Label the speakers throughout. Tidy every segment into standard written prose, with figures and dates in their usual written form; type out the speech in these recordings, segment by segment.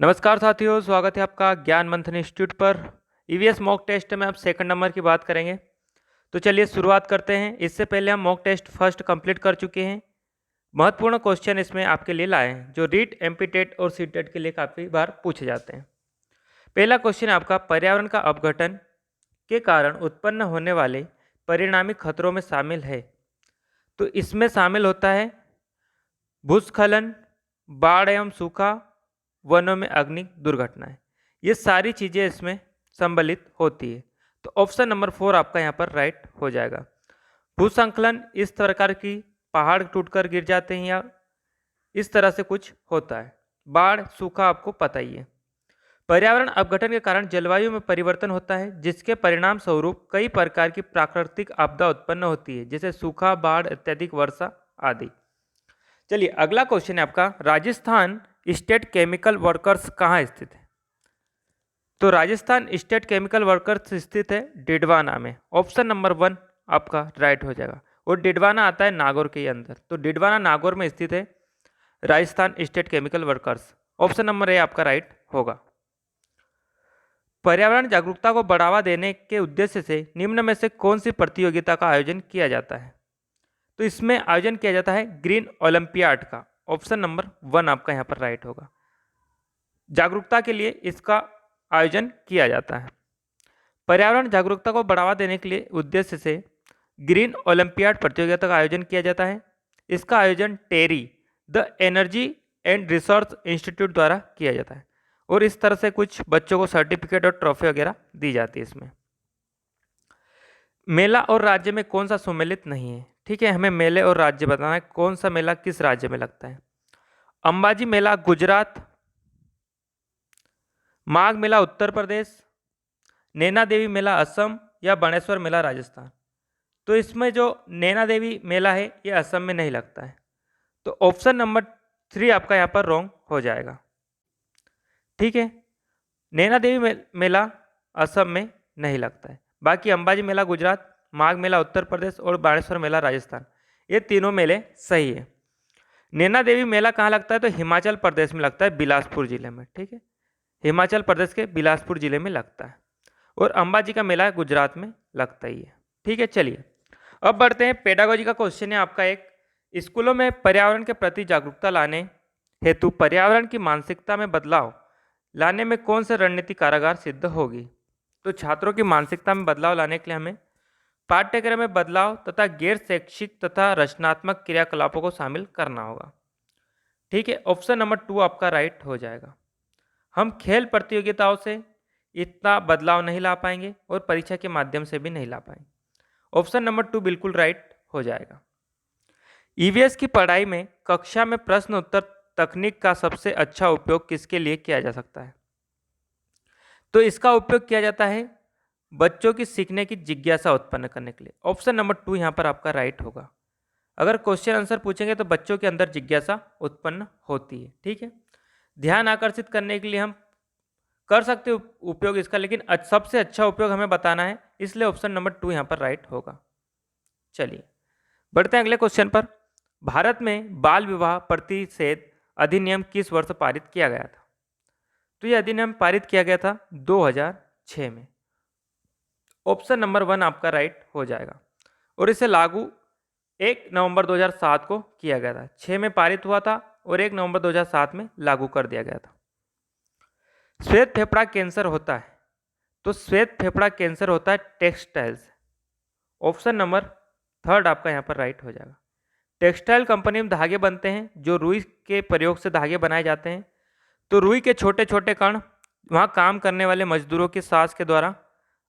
Speaker 1: नमस्कार साथियों, स्वागत है आपका ज्ञान मंथन इंस्टीट्यूट पर। ईवीएस मॉक टेस्ट में आप सेकंड नंबर की बात करेंगे। तो चलिए शुरुआत करते हैं। इससे पहले हम मॉक टेस्ट फर्स्ट कंप्लीट कर चुके हैं। महत्वपूर्ण क्वेश्चन इसमें आपके लिए लाए हैं जो रीट, एमपीटेट और सीटेट के लिए काफ़ी बार पूछे जाते हैं। पहला क्वेश्चन है आपका, पर्यावरण का अपघटन के कारण उत्पन्न होने वाले परिणामी खतरों में शामिल है। तो इसमें शामिल होता है भूस्खलन, बाढ़ एवं सूखा, वनों में अग्नि दुर्घटनाएं। ये सारी चीज़ें इसमें सम्मिलित होती है। तो ऑप्शन नंबर 4 आपका यहाँ पर राइट हो जाएगा। भूस्खलन इस प्रकार की पहाड़ टूटकर गिर जाते हैं या इस तरह से कुछ होता है। बाढ़, सूखा आपको पता ही है। पर्यावरण अपघटन के कारण जलवायु में परिवर्तन होता है जिसके परिणाम स्वरूप कई प्रकार की प्राकृतिक आपदा उत्पन्न होती है, जैसे सूखा, बाढ़, अत्यधिक वर्षा आदि। चलिए अगला क्वेश्चन है आपका, राजस्थान स्टेट केमिकल वर्कर्स कहाँ स्थित है। तो राजस्थान स्टेट केमिकल वर्कर्स स्थित है डिडवाना में। ऑप्शन नंबर 1 आपका राइट हो जाएगा। और डिडवाना आता है नागौर के अंदर। तो डिडवाना नागौर में स्थित है Rajasthan state chemical workers. Option number A आपका राइट होगा। पर्यावरण जागरूकता को बढ़ावा देने के उद्देश्य से निम्न में से कौन सी प्रतियोगिता का आयोजन किया जाता है। तो इसमें आयोजन किया जाता है ग्रीन ओलंपियाड का। ऑप्शन नंबर 1 आपका यहाँ पर राइट होगा। जागरूकता के लिए इसका आयोजन किया जाता है। पर्यावरण जागरूकता को बढ़ावा देने के लिए उद्देश्य से ग्रीन ओलंपियाड प्रतियोगिता का आयोजन किया जाता है। इसका आयोजन TERI the energy and research institute द्वारा किया जाता है और इस तरह से कुछ बच्चों को सर्टिफिकेट और ट्रॉफी वगैरह दी जाती है। इसमें मेला और राज्य में कौन सा सम्मिलित नहीं है। ठीक है, हमें मेले और राज्य बताना है, कौन सा मेला किस राज्य में लगता है। अंबाजी मेला गुजरात, माघ मेला उत्तर प्रदेश, नैना देवी मेला असम या बाणेश्वर मेला राजस्थान। तो इसमें जो नैना देवी मेला है ये असम में नहीं लगता है। तो ऑप्शन नंबर 3 आपका यहाँ पर रॉन्ग हो जाएगा। ठीक है, नैना देवी मेला असम में नहीं लगता है। बाकी अंबाजी मेला गुजरात, माघ मेला उत्तर प्रदेश और बाणेश्वर मेला राजस्थान, ये तीनों मेले सही है। नैना देवी मेला कहाँ लगता है, तो हिमाचल प्रदेश में लगता है, बिलासपुर जिले में। ठीक है, हिमाचल प्रदेश के बिलासपुर जिले में लगता है। और अंबाजी का मेला गुजरात में लगता ही है। ठीक है, चलिए अब बढ़ते हैं। पेडागोजी का क्वेश्चन है आपका एक, स्कूलों में पर्यावरण के प्रति जागरूकता लाने हेतु पर्यावरण की मानसिकता में बदलाव लाने में कौन सी रणनीति कारगर सिद्ध होगी। तो छात्रों की मानसिकता में बदलाव लाने के लिए हमें पाठ्यक्रम में बदलाव तथा गैर शैक्षिक तथा रचनात्मक क्रियाकलापों को शामिल करना होगा। ठीक है, ऑप्शन नंबर 2 आपका राइट हो जाएगा। हम खेल प्रतियोगिताओं से इतना बदलाव नहीं ला पाएंगे और परीक्षा के माध्यम से भी नहीं ला पाएंगे। ऑप्शन नंबर 2 बिल्कुल राइट हो जाएगा। ईवीएस की पढ़ाई में कक्षा में प्रश्न उत्तर तकनीक का सबसे अच्छा उपयोग किसके लिए किया जा सकता है। तो इसका उपयोग किया जाता है बच्चों की सीखने की जिज्ञासा उत्पन्न करने के लिए। ऑप्शन नंबर 2 यहाँ पर आपका राइट होगा। अगर क्वेश्चन आंसर पूछेंगे तो बच्चों के अंदर जिज्ञासा उत्पन्न होती है। ठीक है, ध्यान आकर्षित करने के लिए हम कर सकते उपयोग इसका, लेकिन सबसे अच्छा उपयोग हमें बताना है, इसलिए ऑप्शन नंबर 2 यहाँ पर राइट होगा। चलिए बढ़ते हैं अगले क्वेश्चन पर। भारत में बाल विवाह प्रतिषेध अधिनियम किस वर्ष पारित किया गया था। तो यह अधिनियम पारित किया गया था 2006 में। ऑप्शन नंबर 1 आपका राइट हो जाएगा। और इसे लागू 1 नवंबर 2007 को किया गया था। 6 में पारित हुआ था और 1 नवंबर 2007 में लागू कर दिया गया था। श्वेत फेफड़ा कैंसर होता है, तो श्वेत फेफड़ा कैंसर होता है टेक्सटाइल्स। ऑप्शन नंबर 3 आपका यहाँ पर राइट हो जाएगा। टेक्सटाइल कंपनी में धागे बनते हैं जो रुई के प्रयोग से धागे बनाए जाते हैं। तो रुई के छोटे छोटे कण वहाँ काम करने वाले मजदूरों की सांस के द्वारा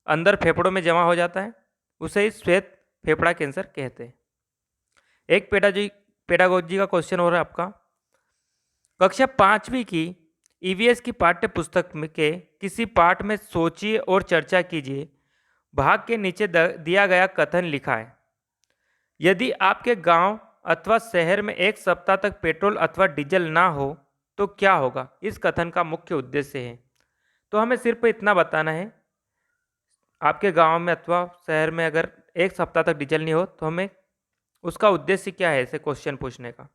Speaker 1: अंदर फेफड़ों में जमा हो जाता है, उसे ही श्वेत फेफड़ा कैंसर कहते हैं। एक पेडागोजी का क्वेश्चन हो रहा है आपका, कक्षा 5वीं की ईवीएस की पाठ्य पुस्तक के किसी पाठ में सोचिए और चर्चा कीजिए। भाग के नीचे दिया गया कथन लिखा है। यदि आपके गांव अथवा शहर में एक सप्ताह तक पेट्रोल अथवा डीजल ना हो तो क्या होगा, इस कथन का मुख्य उद्देश्य है। तो हमें सिर्फ इतना बताना है, आपके गांव में अथवा शहर में अगर एक सप्ताह तक डीजल नहीं हो तो हमें उसका उद्देश्य क्या है, ऐसे क्वेश्चन पूछने का।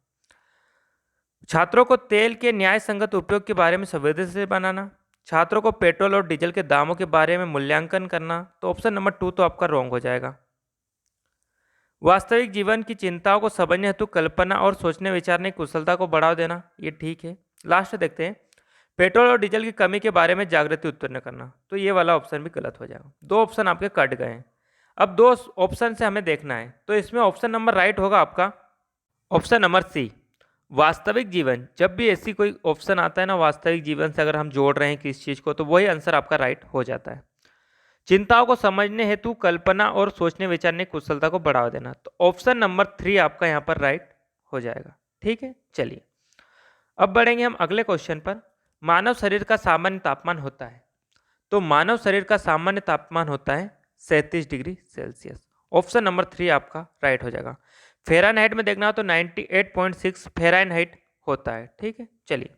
Speaker 1: छात्रों को तेल के न्याय संगत उपयोग के बारे में संवेदनशील बनाना, छात्रों को पेट्रोल और डीजल के दामों के बारे में मूल्यांकन करना। तो ऑप्शन नंबर 2 तो आपका रॉन्ग हो जाएगा। वास्तविक जीवन की चिंताओं को समझने हेतु कल्पना और सोचने विचारने की कुशलता को बढ़ावा देना, ये ठीक है। लास्ट देखते हैं, पेट्रोल और डीजल की कमी के बारे में जागृति उत्पन्न करना। तो ये वाला ऑप्शन भी गलत हो जाएगा। 2 ऑप्शन आपके कट गए हैं। अब 2 ऑप्शन से हमें देखना है, तो इसमें ऑप्शन नंबर राइट होगा आपका ऑप्शन नंबर सी, वास्तविक जीवन। जब भी ऐसी कोई ऑप्शन आता है ना, वास्तविक जीवन से अगर हम जोड़ रहे हैं किस चीज़ को, तो वही आंसर आपका राइट हो जाता है। चिंताओं को समझने हेतु कल्पना और सोचने विचारने की कुशलता को बढ़ावा देना। तो ऑप्शन नंबर 3 आपका यहाँ पर राइट हो जाएगा। ठीक है, चलिए अब बढ़ेंगे हम अगले क्वेश्चन पर। मानव शरीर का सामान्य तापमान होता है, तो मानव शरीर का सामान्य तापमान होता है 37 डिग्री सेल्सियस। ऑप्शन नंबर 3 आपका राइट हो जाएगा। फ़ारेनहाइट में देखना हो तो 98.6 फ़ारेनहाइट होता है। ठीक है, चलिए,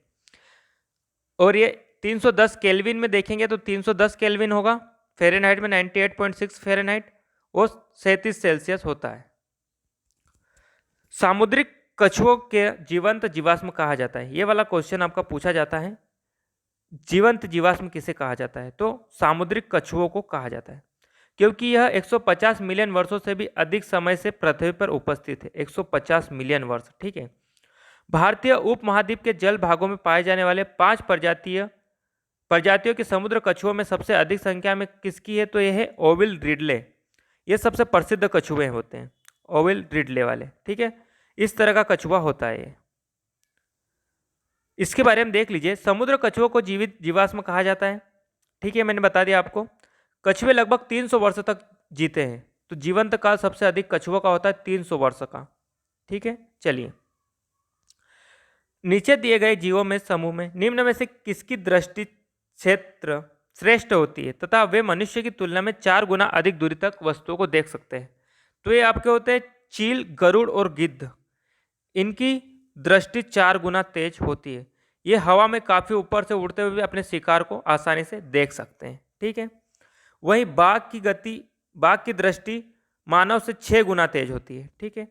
Speaker 1: और ये 310 केल्विन में देखेंगे तो 310 केल्विन होगा। फ़ारेनहाइट में 98.6 फ़ारेनहाइट और 37 सेल्सियस होता है। सामुद्रिक कछुओं के जीवंत जीवाश्म कहा जाता है, ये वाला क्वेश्चन आपका पूछा जाता है। जीवंत जीवाश्म किसे कहा जाता है, तो सामुद्रिक कछुओं को कहा जाता है, क्योंकि यह 150 मिलियन वर्षों से भी अधिक समय से पृथ्वी पर उपस्थित है। 150 मिलियन वर्ष। ठीक है, भारतीय उपमहाद्वीप के जल भागों में पाए जाने वाले 5 प्रजातियों के समुद्र कछुओं में सबसे अधिक संख्या में किसकी है, तो यह है ओविल रिडले। ये सबसे प्रसिद्ध कछुए होते हैं, ओविल रिडले वाले। ठीक है, इस तरह का कछुआ होता है ये। इसके बारे में देख लीजिए, समुद्र कछुओं को जीवित जीवाश्म कहा जाता है। ठीक है, मैंने बता दिया आपको। कछुए लगभग 300 वर्ष तक जीते हैं, तो जीवंत काल सबसे अधिक कछुओं का होता है 300 वर्ष का। ठीक है, चलिए, नीचे दिए गए जीवों में समूह में निम्न में से किसकी दृष्टि क्षेत्र श्रेष्ठ होती है तथा वे मनुष्य की तुलना में 4 गुना अधिक दूरी तक वस्तुओं को देख सकते हैं। तो ये आपके होते हैं चील, गरुड़ और गिद्ध। इनकी दृष्टि 4 गुना तेज होती है। ये हवा में काफ़ी ऊपर से उड़ते हुए भी अपने शिकार को आसानी से देख सकते हैं। ठीक है, वहीं बाघ की दृष्टि मानव से 6 गुना तेज होती है। ठीक है,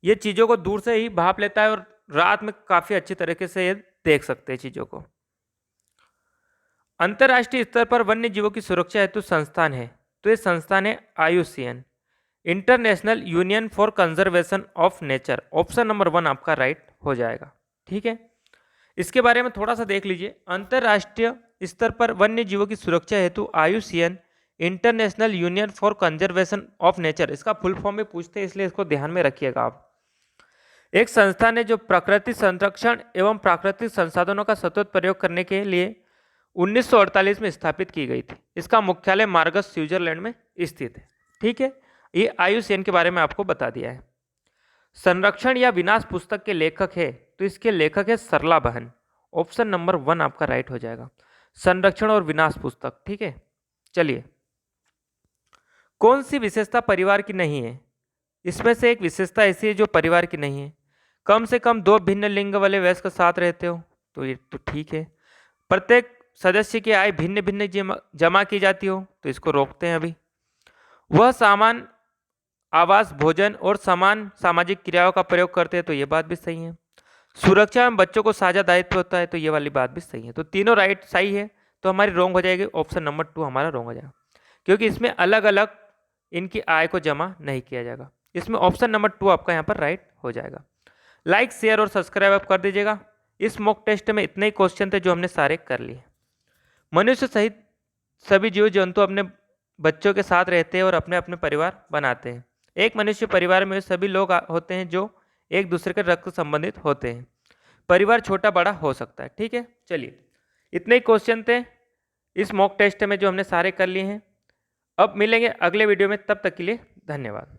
Speaker 1: ये चीज़ों को दूर से ही भाप लेता है और रात में काफ़ी अच्छी तरीके से ये देख सकते हैं चीज़ों को। अंतर्राष्ट्रीय स्तर पर वन्य जीवों की सुरक्षा हेतु संस्थान है, तो ये संस्थान है IUCN, international union for conservation of nature. Option number 1 आपका राइट हो जाएगा। ठीक है, इसके बारे में थोड़ा सा देख लीजिए। अंतर्राष्ट्रीय स्तर पर वन्य जीवों की सुरक्षा हेतु IUCN, international union for conservation of nature, इसका फुल फॉर्म में पूछते हैं, इसलिए इसको ध्यान में रखिएगा आप। एक संस्थान है जो प्रकृति संरक्षण एवं प्राकृतिक संसाधनों का सतत प्रयोग करने के लिए 1948 में स्थापित की गई थी। इसका मुख्यालय मार्गस, स्विट्जरलैंड में स्थित है। ठीक है, ये IUCN के बारे में आपको बता दिया है। संरक्षण या विनाश पुस्तक के लेखक है, तो इसके लेखक है सरला बहन। ऑप्शन नंबर 1 आपका राइट हो जाएगा, संरक्षण और विनाश पुस्तक। ठीक है, चलिए, कौन सी विशेषता परिवार की नहीं है? इसमें से एक विशेषता ऐसी है जो परिवार की नहीं है। कम से कम 2 भिन्न लिंग वाले वयस्क साथ रहते हो, तो ये तो ठीक है। प्रत्येक सदस्य की आय भिन्न भिन्न जमा की जाती हो, तो इसको रोकते हैं अभी। वह सामान आवास, भोजन और समान सामाजिक क्रियाओं का प्रयोग करते हैं, तो ये बात भी सही है। सुरक्षा में बच्चों को साझा दायित्व होता है, तो ये वाली बात भी सही है। तो तीनों राइट सही है, तो हमारी रॉन्ग हो जाएगी। ऑप्शन नंबर 2 हमारा रॉन्ग हो जाएगा, क्योंकि इसमें अलग अलग इनकी आय को जमा नहीं किया जाएगा। इसमें ऑप्शन नंबर 2 आपका यहाँ पर राइट हो जाएगा। लाइक, शेयर और सब्सक्राइब आप कर दीजिएगा। इस मॉक टेस्ट में इतने ही क्वेश्चन थे जो हमने सारे कर लिए। मनुष्य सहित सभी जीव जंतु अपने बच्चों के साथ रहते हैं और अपने अपने परिवार बनाते हैं। एक मनुष्य परिवार में सभी लोग होते हैं जो एक दूसरे के रक्त संबंधित होते हैं। परिवार छोटा बड़ा हो सकता है। ठीक है, चलिए, इतने ही क्वेश्चन थे इस मॉक टेस्ट में जो हमने सारे कर लिए हैं। अब मिलेंगे अगले वीडियो में, तब तक के लिए धन्यवाद।